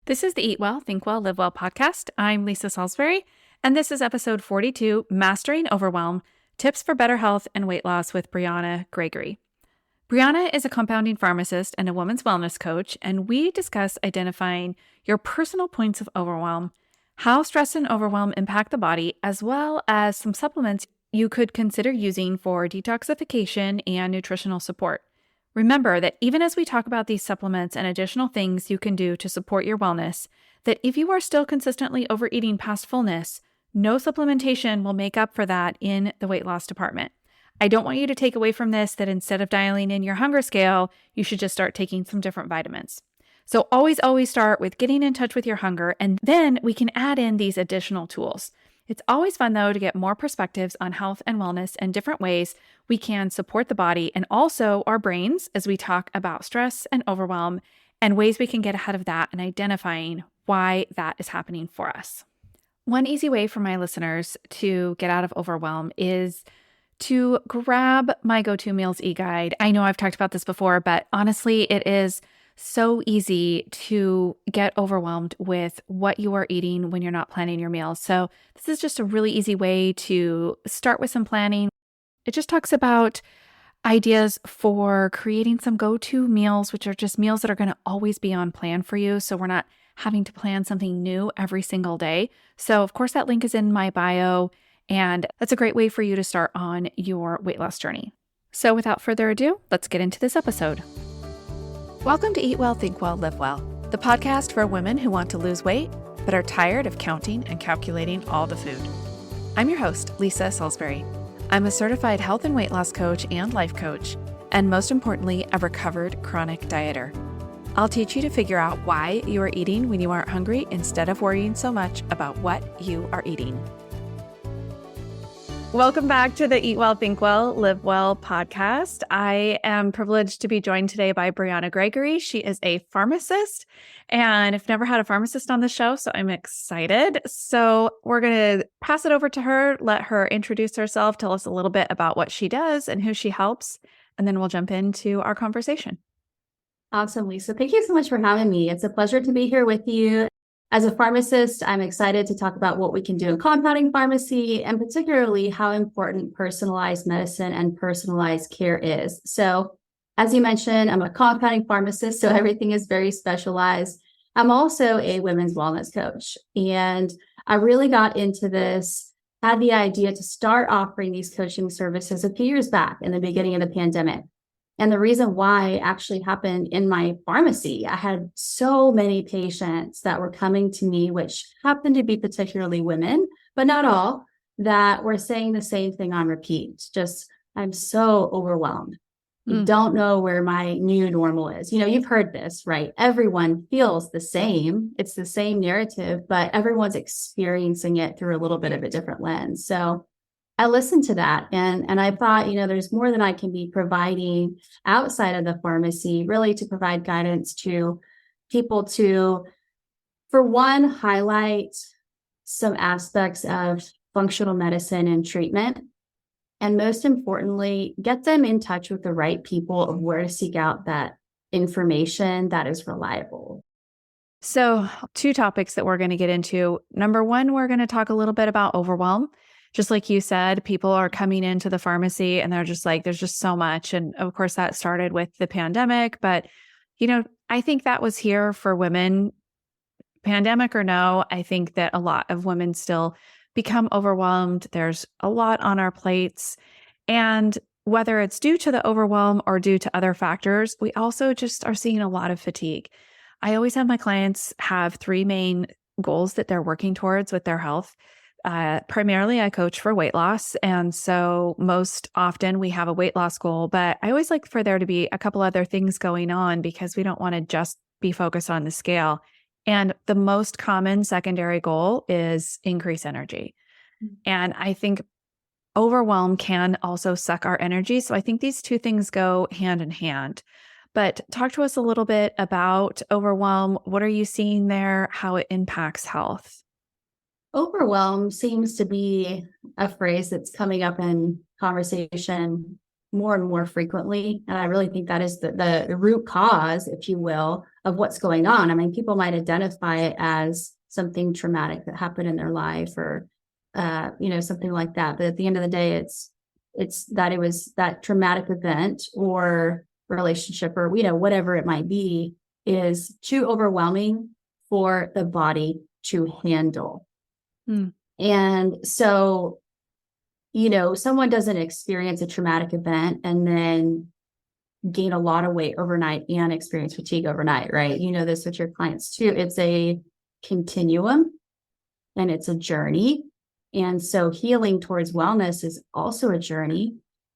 This is the Eat Well, Think Well, Live Well podcast. I'm Lisa Salisbury, and this is episode 42, Mastering Overwhelm, Tips for Better Health and Weight Loss with Bryana Gregory. Bryana is a compounding pharmacist and a women's wellness coach, and we discuss identifying your personal points of overwhelm, how stress and overwhelm impact the body, as well as some supplements you could consider using for detoxification and nutritional support. Remember that even as we talk about these supplements and additional things you can do to support your wellness, that if you are still consistently overeating past fullness, no supplementation will make up for that in the weight loss department. I don't want you to take away from this that instead of dialing in your hunger scale, you should just start taking some different vitamins. So always start with getting in touch with your hunger, and then we can add in these additional tools. It's always fun, though, to get more perspectives on health and wellness and different ways we can support the body and also our brains as we talk about stress and overwhelm and ways we can get ahead of that and identifying why that is happening for us. One easy way for my listeners to get out of overwhelm is to grab my Go-To Meals e-guide. I know I've talked about this before, but honestly, it is so easy to get overwhelmed with what you are eating when you're not planning your meals. So this is just a really easy way to start with some planning. It just talks about ideas for creating some go-to meals, which are just meals that are going to always be on plan for you. So we're not having to plan something new every single day. So of course, that link is in my bio, and that's a great way for you to start on your weight loss journey. So without further ado, let's get into this episode. Welcome to Eat Well, Think Well, Live Well, the podcast for women who want to lose weight but are tired of counting and calculating all the food. I'm your host, Lisa Salisbury. I'm a certified health and weight loss coach and life coach, and most importantly, a recovered chronic dieter. I'll teach you to figure out why you are eating when you aren't hungry instead of worrying so much about what you are eating. Welcome back to the Eat Well, Think Well, Live Well podcast. I am privileged to be joined today by Bryana Gregory. She is a pharmacist, and I've never had a pharmacist on the show, so I'm excited. So we're going to pass it over to her, let her introduce herself, tell us a little bit about what she does and who she helps, and then we'll jump into our conversation. Awesome, Lisa. Thank you so much for having me. It's a pleasure to be here with you. As a pharmacist, I'm excited to talk about what we can do in compounding pharmacy and particularly how important personalized medicine and personalized care is. So as you mentioned, I'm a compounding pharmacist, so everything is very specialized. I'm also a women's wellness coach, and I really got into this, had the idea to start offering these coaching services a few years back in the beginning of the pandemic. And the reason why actually happened in my pharmacy, I had so many patients that were coming to me, which happened to be particularly women, but not all, that were saying the same thing on repeat. Just, I'm so overwhelmed. Don't know where my new normal is. You know, you've heard this, right? Everyone feels the same. It's the same narrative, but everyone's experiencing it through a little bit of a different lens. So I listened to that and I thought, there's more than I can be providing outside of the pharmacy, really to provide guidance to people to, for one, highlight some aspects of functional medicine and treatment. And most importantly, get them in touch with the right people of where to seek out that information that is reliable. So 2 topics that we're going to get into. Number 1, we're going to talk a little bit about overwhelm. Just like you said, people are coming into the pharmacy and they're just like, there's just so much. And of course, that started with the pandemic. But, I think that was here for women, pandemic or no. I think that a lot of women still become overwhelmed. There's a lot on our plates. And whether it's due to the overwhelm or due to other factors, we also just are seeing a lot of fatigue. I always have my clients have 3 main goals that they're working towards with their health. Primarily, I coach for weight loss. And so most often we have a weight loss goal, but I always like for there to be a couple other things going on because we don't want to just be focused on the scale. And the most common secondary goal is increase energy. And I think overwhelm can also suck our energy. So I think these 2 things go hand in hand. But talk to us a little bit about overwhelm. What are you seeing there? How it impacts health? Overwhelm seems to be a phrase that's coming up in conversation more and more frequently. And I really think that is the root cause, if you will, of what's going on. I mean, people might identify it as something traumatic that happened in their life or, something like that. But at the end of the day, it's that it was that traumatic event or relationship or, whatever it might be is too overwhelming for the body to handle. Mm. And so, someone doesn't experience a traumatic event and then gain a lot of weight overnight and experience fatigue overnight, right? You know this with your clients too. It's a continuum and it's a journey. And so healing towards wellness is also a journey.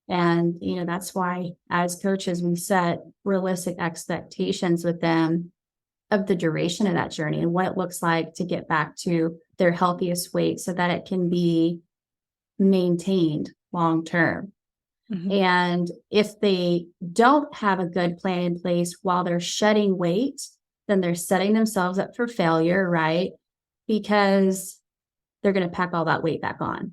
And, that's why as coaches, we set realistic expectations with them of the duration of that journey and what it looks like to get back to their healthiest weight so that it can be maintained long term. Mm-hmm. And if they don't have a good plan in place while they're shedding weight, then they're setting themselves up for failure, right? Because they're going to pack all that weight back on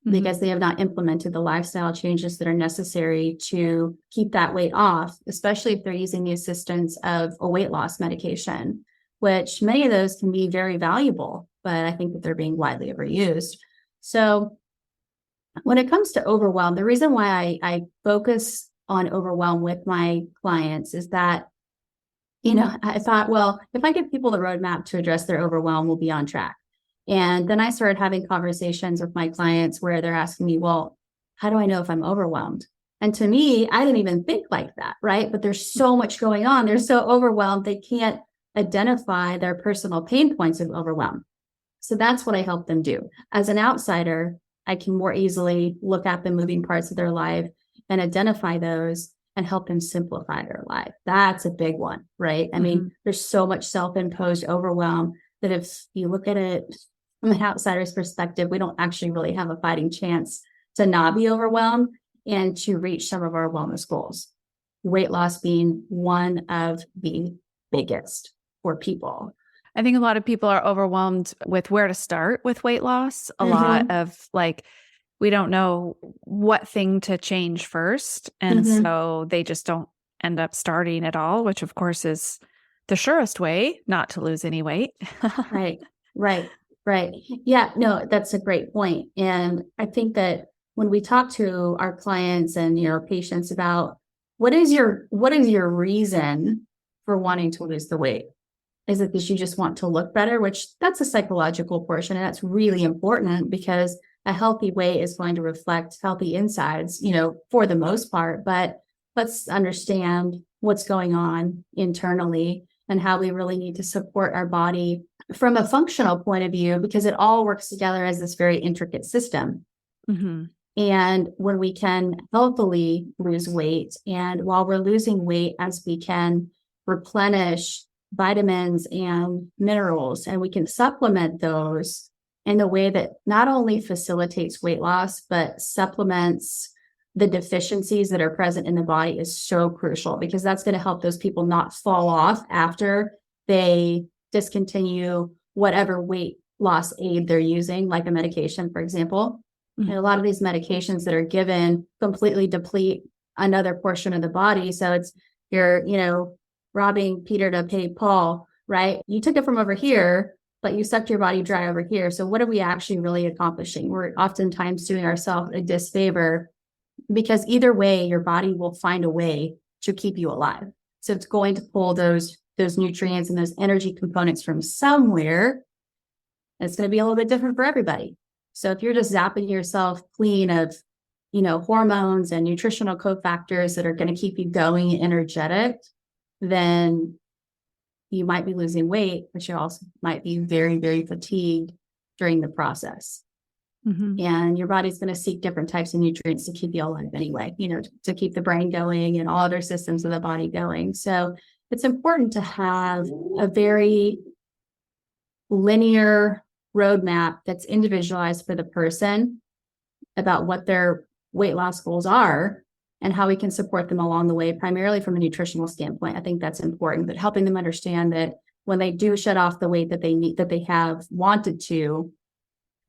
because they have not implemented the lifestyle changes that are necessary to keep that weight off, especially if they're using the assistance of a weight loss medication, which many of those can be very valuable, but I think that they're being widely overused. So when it comes to overwhelm, the reason why I focus on overwhelm with my clients is that, I thought, well, if I give people the roadmap to address their overwhelm, we'll be on track. And then I started having conversations with my clients where they're asking me, well, how do I know if I'm overwhelmed? And to me, I didn't even think like that, right? But there's so much going on. They're so overwhelmed, they can't identify their personal pain points of overwhelm. So that's what I help them do. As an outsider, I can more easily look at the moving parts of their life and identify those and help them simplify their life. That's a big one, right? I mean, there's so much self-imposed overwhelm that if you look at it from an outsider's perspective, we don't actually really have a fighting chance to not be overwhelmed and to reach some of our wellness goals. Weight loss being one of the biggest for people. I think a lot of people are overwhelmed with where to start with weight loss. A lot of we don't know what thing to change first. And so they just don't end up starting at all, which of course is the surest way not to lose any weight. Right. Yeah, no, that's a great point. And I think that when we talk to our clients and patients about what is your reason for wanting to lose the weight? Is it that you just want to look better, which that's a psychological portion, and that's really important because a healthy weight is going to reflect healthy insides, for the most part. But let's understand what's going on internally and how we really need to support our body from a functional point of view, because it all works together as this very intricate system. And when we can healthily lose weight, and while we're losing weight, as we can replenish vitamins and minerals, and we can supplement those in a way that not only facilitates weight loss, but supplements the deficiencies that are present in the body is so crucial, because that's going to help those people not fall off after they discontinue whatever weight loss aid they're using, like a medication, for example. And a lot of these medications that are given completely deplete another portion of the body. So it's you're, robbing Peter to pay Paul, right? You took it from over here, but you sucked your body dry over here. So what are we actually really accomplishing? We're oftentimes doing ourselves a disfavor, because either way, your body will find a way to keep you alive. So it's going to pull those nutrients and those energy components from somewhere. And it's going to be a little bit different for everybody. So if you're just zapping yourself clean of, hormones and nutritional cofactors that are going to keep you going and energetic, then you might be losing weight, but you also might be very, very fatigued during the process. And your body's going to seek different types of nutrients to keep you alive anyway, to keep the brain going and all other systems of the body going. So it's important to have a very linear roadmap that's individualized for the person about what their weight loss goals are and how we can support them along the way, primarily from a nutritional standpoint. I think that's important, but helping them understand that when they do shed off the weight that they need, that they have wanted to,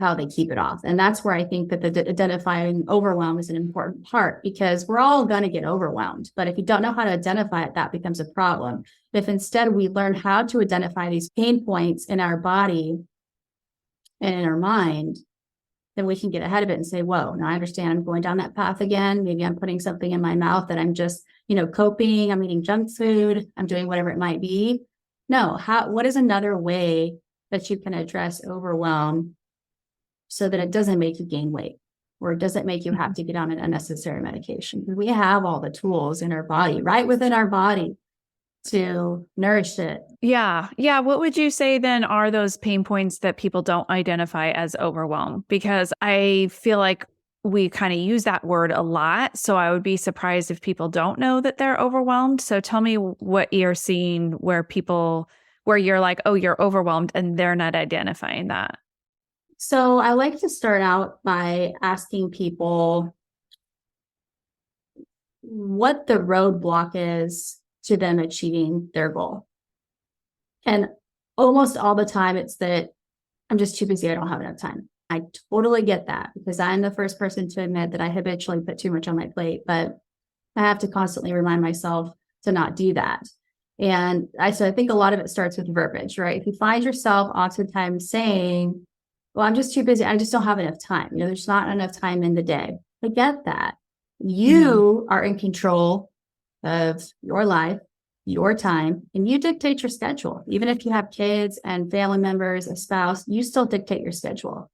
how they keep it off. And that's where I think that the identifying overwhelm is an important part, because we're all going to get overwhelmed. But if you don't know how to identify it, that becomes a problem. If instead we learn how to identify these pain points in our body and in our mind, then we can get ahead of it and say, whoa, now I understand I'm going down that path again. Maybe I'm putting something in my mouth that I'm just, coping. I'm eating junk food. I'm doing whatever it might be. No, what is another way that you can address overwhelm so that it doesn't make you gain weight, or it doesn't make you have to get on an unnecessary medication? We have all the tools in our body, right within our body, to nourish it. Yeah. Yeah. What would you say then are those pain points that people don't identify as overwhelm? Because I feel like we kind of use that word a lot. So I would be surprised if people don't know that they're overwhelmed. So tell me what you're seeing where you're like, oh, you're overwhelmed, and they're not identifying that. So I like to start out by asking people what the roadblock is to them achieving their goal. And almost all the time it's that I'm just too busy. I don't have enough time. I totally get that, because I'm the first person to admit that I habitually put too much on my plate, but I have to constantly remind myself to not do that. And I think a lot of it starts with verbiage, right? If you find yourself oftentimes saying, well, I'm just too busy, I just don't have enough time. There's not enough time in the day. I get that. You are in control of your life, your time, and you dictate your schedule. Even if you have kids and family members, a spouse, you still dictate your schedule.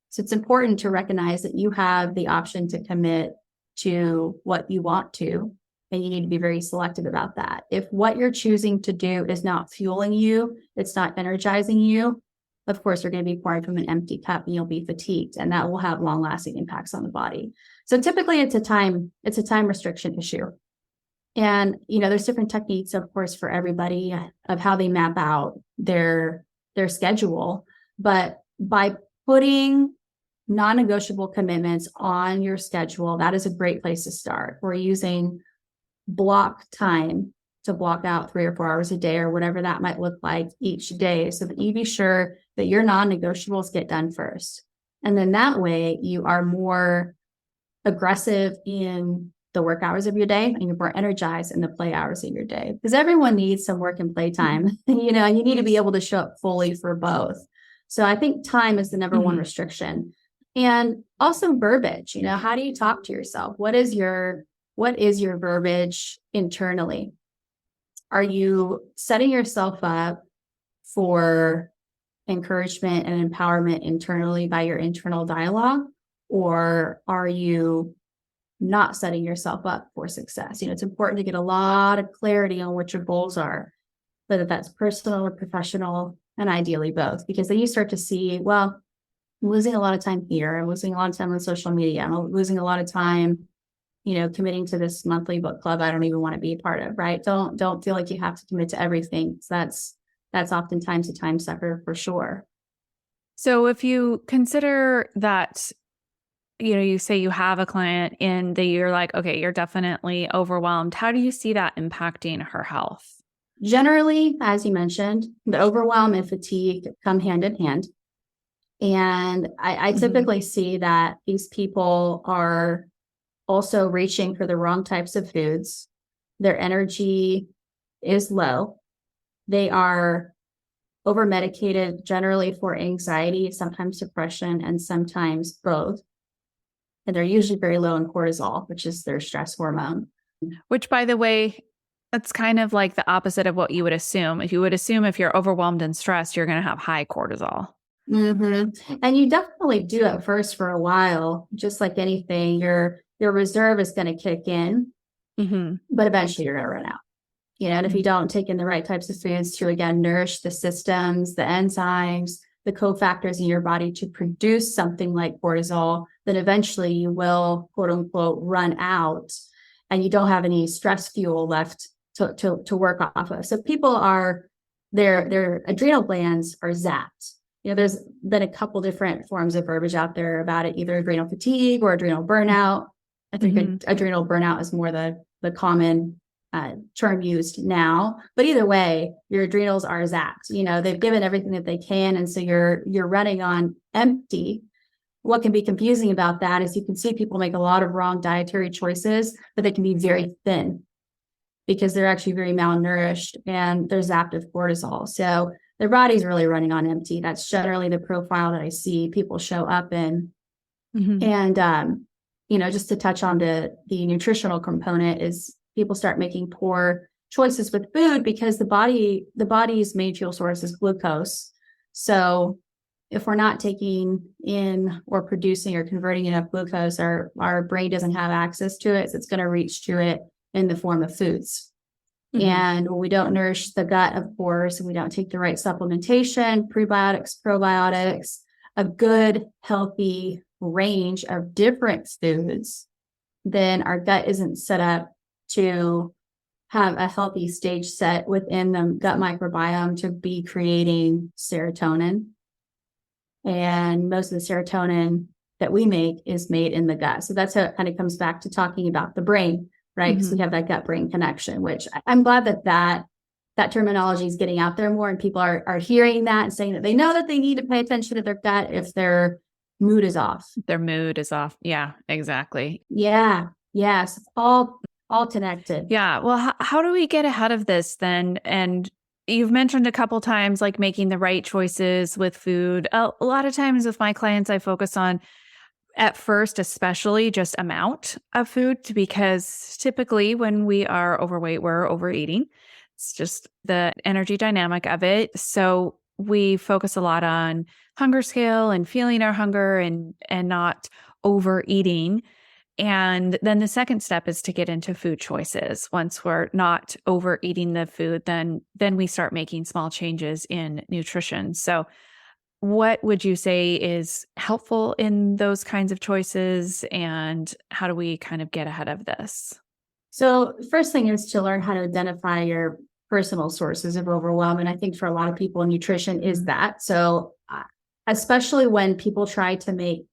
So it's important to recognize that you have the option to commit to what you want to, and you need to be very selective about that. If what you're choosing to do is not fueling you, it's not energizing you, of course, you're going to be pouring from an empty cup and you'll be fatigued, and that will have long-lasting impacts on the body. So typically it's a time restriction issue. And, there's different techniques, of course, for everybody of how they map out their schedule. But by putting non-negotiable commitments on your schedule, that is a great place to start. We're using block time to block out 3 or 4 hours a day, or whatever that might look like each day, so that you be sure that your non-negotiables get done first. And then that way you are more aggressive in the work hours of your day, and you're more energized in the play hours of your day, because everyone needs some work and play time, and you need to be able to show up fully for both. So I think time is the number one restriction. And also verbiage, how do you talk to yourself? What is your verbiage internally? Are you setting yourself up for encouragement and empowerment internally by your internal dialogue? Or are you not setting yourself up for success? It's important to get a lot of clarity on what your goals are, whether that's personal or professional, and ideally both, because then you start to see, well, I'm losing a lot of time here. I'm losing a lot of time on social media. I'm losing a lot of time, committing to this monthly book club I don't even want to be a part of, right? Don't feel like you have to commit to everything. So that's oftentimes a time sucker for sure. So if you consider that, you say you have a client and you're like, okay, you're definitely overwhelmed. How do you see that impacting her health? Generally, as you mentioned, the overwhelm and fatigue come hand in hand. And I typically see that these people are also reaching for the wrong types of foods. Their energy is low. They are over-medicated, generally for anxiety, sometimes depression, and sometimes both. And they're usually very low in cortisol, which is their stress hormone. Which, by the way, that's kind of like the opposite of what you would assume. If you're overwhelmed and stressed, you're going to have high cortisol. And you definitely do at first for a while. Just like anything, your reserve is going to kick in, but eventually you're going to run out. And if you don't take in the right types of foods to, again, nourish the systems, the enzymes, the cofactors in your body to produce something like cortisol, then eventually you will, quote unquote, run out, and you don't have any stress fuel left to work off of. So people their adrenal glands are zapped. There's been a couple different forms of verbiage out there about it, either adrenal fatigue or adrenal burnout. I think adrenal burnout is more the common term used now. But either way, your adrenals are zapped. They've given everything that they can. And so you're running on empty. what can be confusing about that is you can see people make a lot of wrong dietary choices, but they can be very thin because they're actually very malnourished and they're zapped with cortisol. So their body's really running on empty. That's generally the profile that I see people show up in. And, just to touch on the nutritional component is people start making poor choices with food because the body's main fuel source is glucose. So if we're not taking in or producing or converting enough glucose, our brain doesn't have access to it. So it's going to reach to it in the form of foods. And when we don't nourish the gut, of course, and we don't take the right supplementation, prebiotics, probiotics, a good, healthy range of different foods, then our gut isn't set up to have a healthy stage set within the gut microbiome to be creating serotonin. And most of the serotonin that we make is made in the gut. So that's how it kind of comes back to talking about the brain, right? Because we have that gut-brain connection, which I'm glad that terminology is getting out there more and people are hearing that and saying that they know that they need to pay attention to their gut if their mood is off. Their mood is off. Yeah, exactly. Yeah. Yes. All connected. Yeah. Well, how do we get ahead of this then? And you've mentioned a couple times, like making the right choices with food. A lot of times with my clients, I focus on at first, especially just amount of food, because typically when we are overweight, we're overeating. It's just the energy dynamic of it. So we focus a lot on hunger scale and feeling our hunger and not overeating. And then the second step is to get into food choices. Once we're not overeating the food, then we start making small changes in nutrition. So what would you say is helpful in those kinds of choices, and how do we kind of get ahead of this? So first thing is to learn how to identify your personal sources of overwhelm. And I think for a lot of people, nutrition is that. So especially when people try to make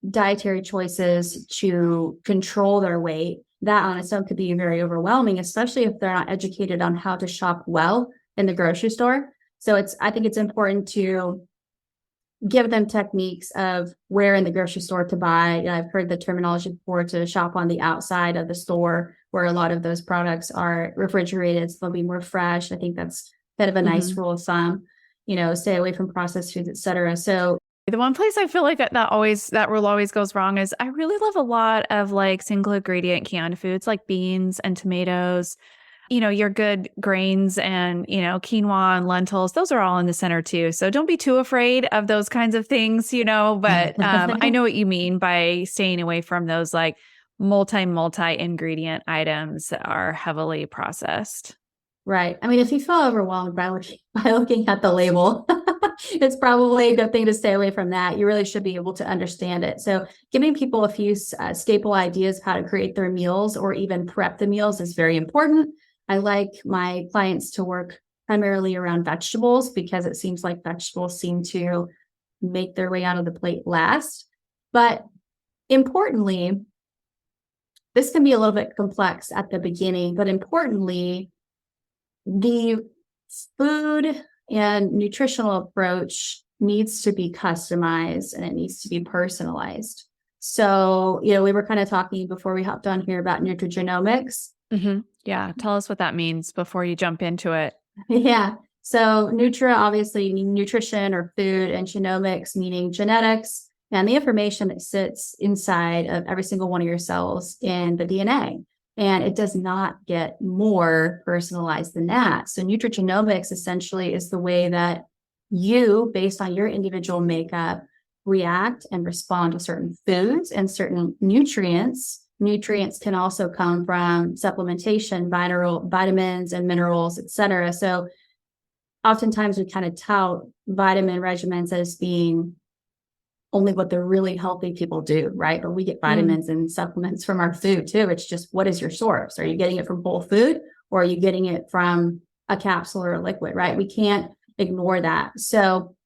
dietary choices to control their weight, that on its own could be very overwhelming, especially if they're not educated on how to shop well in the grocery store. So I think it's important to give them techniques of where in the grocery store to buy. I've heard the terminology before to shop on the outside of the store where a lot of those products are refrigerated, so they'll be more fresh. I think that's kind of a nice rule of thumb, stay away from processed foods, et cetera. So the one place I feel like that rule always goes wrong is I really love a lot of like single ingredient canned foods like beans and tomatoes. Your good grains and, quinoa and lentils, those are all in the center too. So don't be too afraid of those kinds of things, but I know what you mean by staying away from those like multi ingredient items that are heavily processed. Right. I mean, if you feel overwhelmed by looking at the label, it's probably a good thing to stay away from that. You really should be able to understand it. So giving people a few staple ideas of how to create their meals or even prep the meals is very important. I like my clients to work primarily around vegetables because it seems like vegetables seem to make their way out of the plate last. But importantly, this can be a little bit complex at the beginning, but importantly, the food and nutritional approach needs to be customized and it needs to be personalized. So, we were kind of talking before we hopped on here about nutrigenomics. Yeah. Tell us what that means before you jump into it. Yeah. So obviously nutrition or food, and genomics, meaning genetics and the information that sits inside of every single one of your cells in the DNA. And it does not get more personalized than that. So nutrigenomics essentially is the way that you, based on your individual makeup, react and respond to certain foods and certain nutrients. Nutrients can also come from supplementation, vitamins and minerals, et cetera. So oftentimes we kind of tout vitamin regimens as being only what the really healthy people do, right? But we get vitamins and supplements from our food too. It's just, what is your source? Are you getting it from whole food or are you getting it from a capsule or a liquid, right? We can't ignore that. So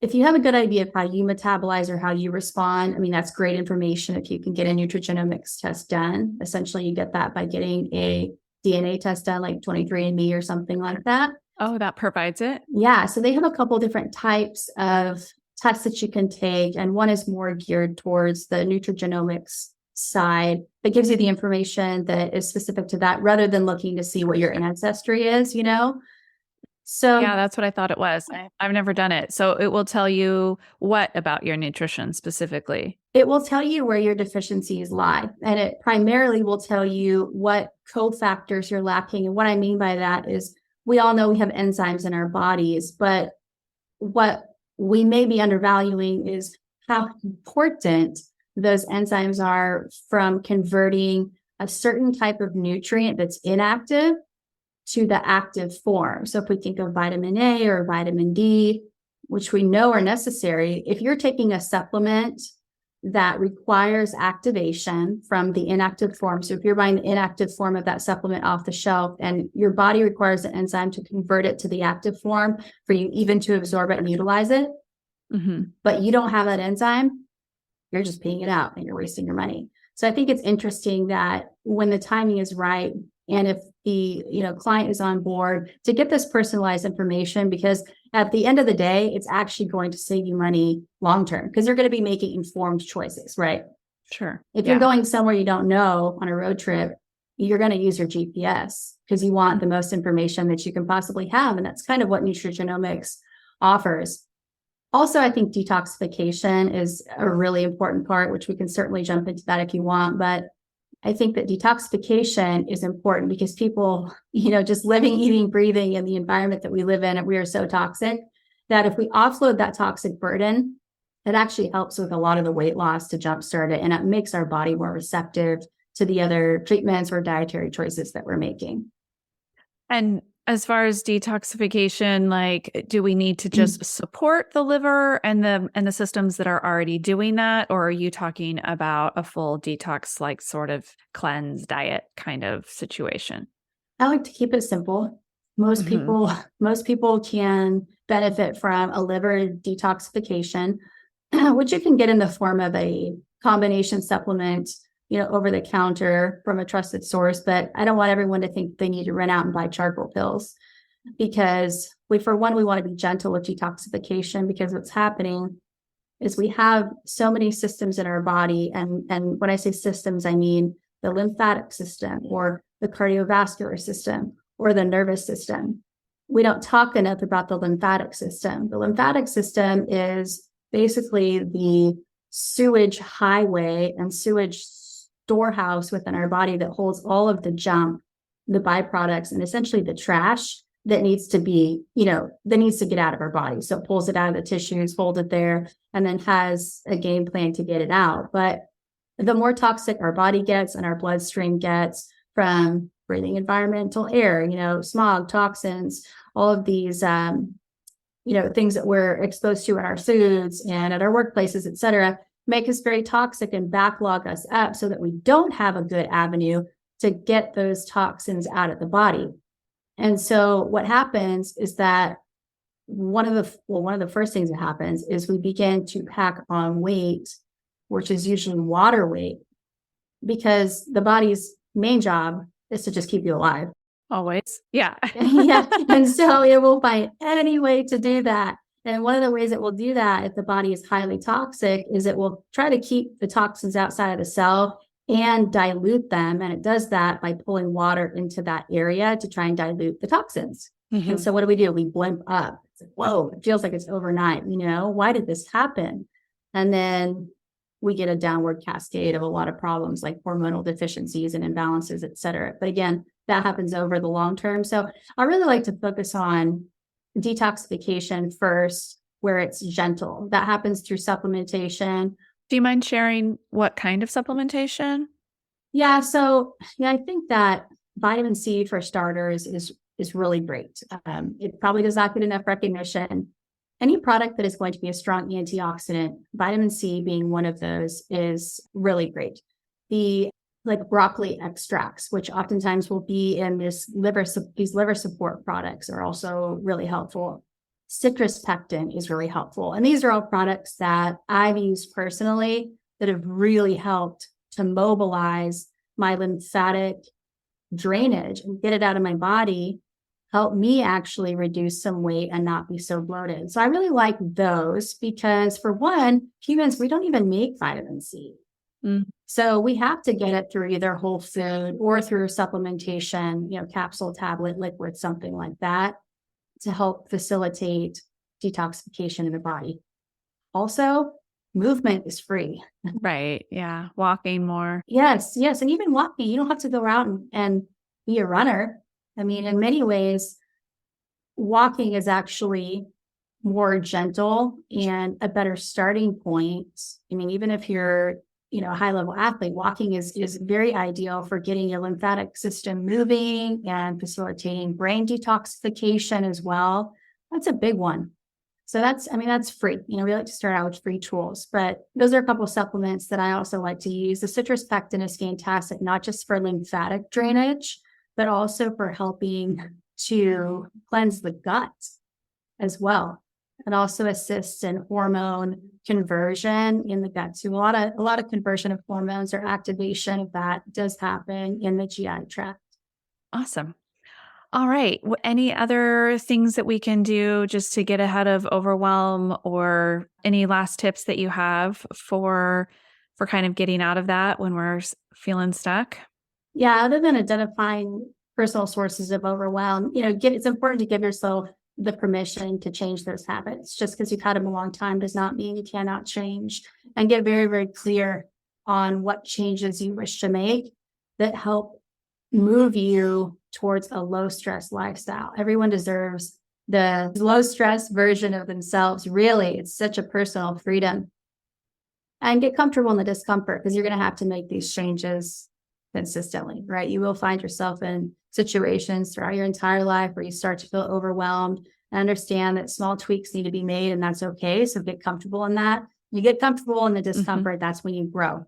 if you have a good idea of how you metabolize or how you respond, I mean, that's great information if you can get a nutrigenomics test done. Essentially, you get that by getting a DNA test done, like 23andMe or something like that. Oh, that provides it? Yeah. So they have a couple different types of tests that you can take, and one is more geared towards the nutrigenomics side that gives you the information that is specific to that rather than looking to see what your ancestry is, So Yeah, that's what I thought it was. I've never done it. So it will tell you what about your nutrition specifically? it will tell you where your deficiencies lie, and it primarily will tell you what cofactors you're lacking. And what I mean by that is we all know we have enzymes in our bodies, but what we may be undervaluing is how important those enzymes are from converting a certain type of nutrient that's inactive to the active form. So if we think of vitamin A or vitamin D, which we know are necessary, if you're taking a supplement that requires activation from the inactive form, so if you're buying the inactive form of that supplement off the shelf and your body requires an enzyme to convert it to the active form for you even to absorb it and utilize it, but you don't have that enzyme, you're just paying it out and you're wasting your money. So I think it's interesting that when the timing is right, and if the client is on board, to get this personalized information, because at the end of the day, it's actually going to save you money long term because you're going to be making informed choices, right? Sure. If you're going somewhere you don't know on a road trip, you're going to use your GPS because you want the most information that you can possibly have. And that's kind of what nutrigenomics offers. Also, I think detoxification is a really important part, which we can certainly jump into that if you want. But I think that detoxification is important because people, just living, eating, breathing in the environment that we live in, and we are so toxic that if we offload that toxic burden, it actually helps with a lot of the weight loss to jumpstart it. And it makes our body more receptive to the other treatments or dietary choices that we're making. And as far as detoxification, do we need to just support the liver and the systems that are already doing that? Or are you talking about a full detox, sort of cleanse diet kind of situation? I like to keep it simple. Most people can benefit from a liver detoxification, which you can get in the form of a combination supplement, over the counter from a trusted source. But I don't want everyone to think they need to run out and buy charcoal pills because we want to be gentle with detoxification, because what's happening is we have so many systems in our body. And when I say systems, I mean the lymphatic system or the cardiovascular system or the nervous system. We don't talk enough about the lymphatic system. The lymphatic system is basically the sewage highway and sewage storehouse within our body that holds all of the junk, the byproducts, and essentially the trash that needs to be, that needs to get out of our body. So it pulls it out of the tissues, holds it there, and then has a game plan to get it out. But the more toxic our body gets and our bloodstream gets from breathing environmental air, smog, toxins, all of these, things that we're exposed to in our foods and at our workplaces, et cetera, make us very toxic and backlog us up so that we don't have a good avenue to get those toxins out of the body. And so what happens is that one of the first things that happens is we begin to pack on weight, which is usually water weight, because the body's main job is to just keep you alive. Always. Yeah. Yeah. And so it will find any way to do that. And one of the ways it will do that, if the body is highly toxic, is it will try to keep the toxins outside of the cell and dilute them. And it does that by pulling water into that area to try and dilute the toxins. And so what do? We blimp up. It's like, whoa, it feels like it's overnight. Why did this happen? And then we get a downward cascade of a lot of problems like hormonal deficiencies and imbalances, et cetera. But again, that happens over the long term. So I really like to focus on detoxification first, where it's gentle. That happens through supplementation. Do you mind sharing what kind of supplementation? Yeah. So I think that vitamin C, for starters, is really great. It probably does not get enough recognition. Any product that is going to be a strong antioxidant, vitamin C being one of those, is really great. The broccoli extracts, which oftentimes will be in these liver support products, are also really helpful. Citrus pectin is really helpful. And these are all products that I've used personally that have really helped to mobilize my lymphatic drainage and get it out of my body help me actually reduce some weight and not be so bloated. So I really like those because, for one, humans, we don't even make vitamin C. So we have to get it through either whole food or through supplementation, capsule, tablet, liquid, something like that, to help facilitate detoxification in the body. Also, movement is free. Right. Yeah. Walking more. Yes. And even walking, you don't have to go out and be a runner. I mean, in many ways, walking is actually more gentle and a better starting point. I mean, even if you're, a high level athlete, walking is very ideal for getting your lymphatic system moving and facilitating brain detoxification as well. That's a big one. So that's free. We like to start out with free tools, but those are a couple of supplements that I also like to use. The citrus pectin is fantastic, not just for lymphatic drainage, but also for helping to cleanse the gut as well. It also assists in hormone conversion in the gut too. A lot of conversion of hormones or activation of that does happen in the GI tract. Awesome. All right. Any other things that we can do just to get ahead of overwhelm, or any last tips that you have for kind of getting out of that when we're feeling stuck? Yeah, other than identifying personal sources of overwhelm, it's important to give yourself the permission to change those habits. Just because you've had them a long time does not mean you cannot change, and get very, very clear on what changes you wish to make that help move you towards a low stress lifestyle. Everyone deserves the low stress version of themselves. Really, it's such a personal freedom. And get comfortable in the discomfort, because you're going to have to make these changes consistently, right? You will find yourself in situations throughout your entire life where you start to feel overwhelmed, and understand that small tweaks need to be made, and that's okay. So get comfortable in that. You get comfortable in the discomfort, that's when you grow.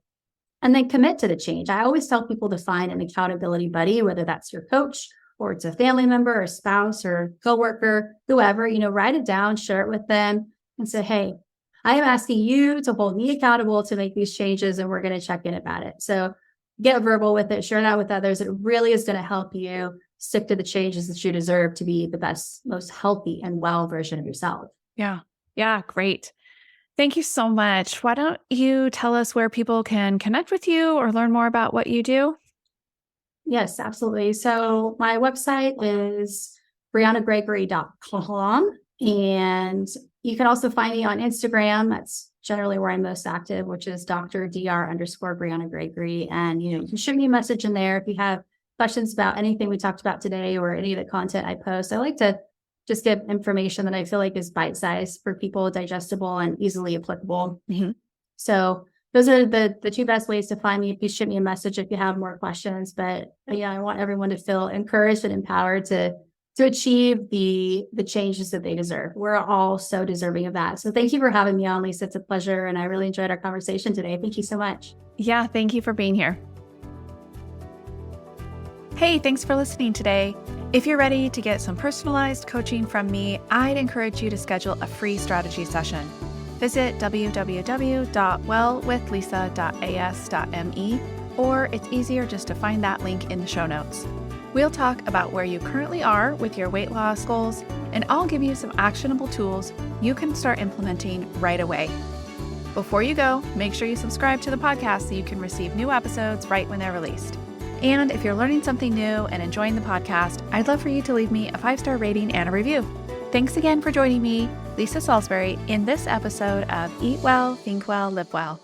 And then commit to the change. I always tell people to find an accountability buddy, whether that's your coach or it's a family member or spouse or coworker, whoever, write it down, share it with them, and say, hey, I am asking you to hold me accountable to make these changes, and we're going to check in about it. So get verbal with it, share that with others. It really is going to help you stick to the changes that you deserve to be the best, most healthy and well version of yourself. Yeah. Yeah. Great. Thank you so much. Why don't you tell us where people can connect with you or learn more about what you do? Yes, absolutely. So my website is bryanagregory.com, and you can also find me on Instagram. That's generally where I'm most active, which is Dr. _Bryana Gregory. And, you can shoot me a message in there if you have questions about anything we talked about today or any of the content I post. I like to just give information that I feel like is bite-sized for people, digestible and easily applicable. So those are the two best ways to find me. Please shoot me a message if you have more questions. But I want everyone to feel encouraged and empowered to achieve the changes that they deserve. We're all so deserving of that. So thank you for having me on, Lisa. It's a pleasure. And I really enjoyed our conversation today. Thank you so much. Yeah, thank you for being here. Hey, thanks for listening today. If you're ready to get some personalized coaching from me, I'd encourage you to schedule a free strategy session. Visit www.wellwithlisa.as.me, or it's easier just to find that link in the show notes. We'll talk about where you currently are with your weight loss goals, and I'll give you some actionable tools you can start implementing right away. Before you go, make sure you subscribe to the podcast so you can receive new episodes right when they're released. And if you're learning something new and enjoying the podcast, I'd love for you to leave me a 5-star rating and a review. Thanks again for joining me, Lisa Salisbury, in this episode of Eat Well, Think Well, Live Well.